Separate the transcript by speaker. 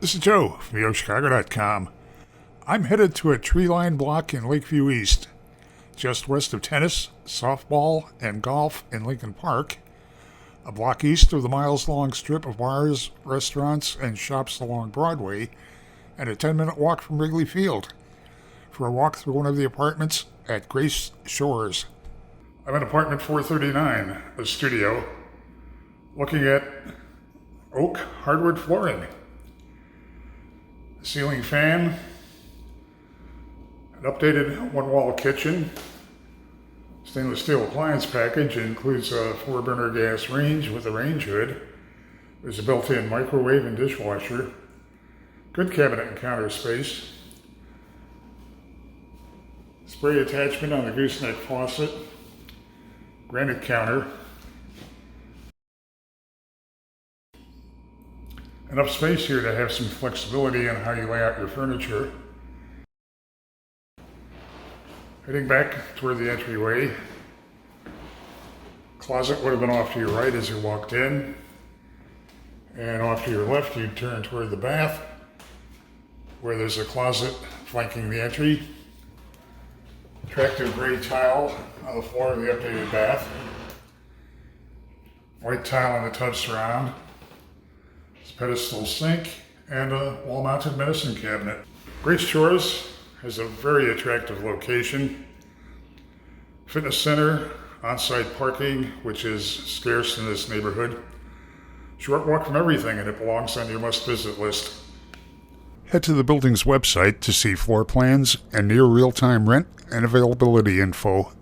Speaker 1: This is Joe from YoChicago.com. I'm headed to a tree-lined block in Lakeview East, just west of tennis, softball, and golf in Lincoln Park, a block east of the miles-long strip of bars, restaurants, and shops along Broadway, and a 10-minute walk from Wrigley Field for a walk through one of the apartments at Grace Shores. I'm in apartment 439, a studio, looking at oak hardwood flooring, a ceiling fan, an updated one-wall kitchen, stainless steel appliance package. It includes a 4-burner gas range with a range hood. There's a built-in microwave and dishwasher, good cabinet and counter space, spray attachment on the gooseneck faucet, granite counter, enough space here to have some flexibility in how you lay out your furniture. Heading back toward the entryway, closet would have been off to your right as you walked in, and off to your left you'd turn toward the bath, where there's a closet flanking the entry. Attractive gray tile on the floor of the updated bath, white tile on the tub surround, pedestal sink, and a wall-mounted medicine cabinet. Grace Shores has a very attractive location. Fitness center, on-site parking, which is scarce in this neighborhood. Short walk from everything, and it belongs on your must-visit list. Head to the building's website to see floor plans and near real-time rent and availability info.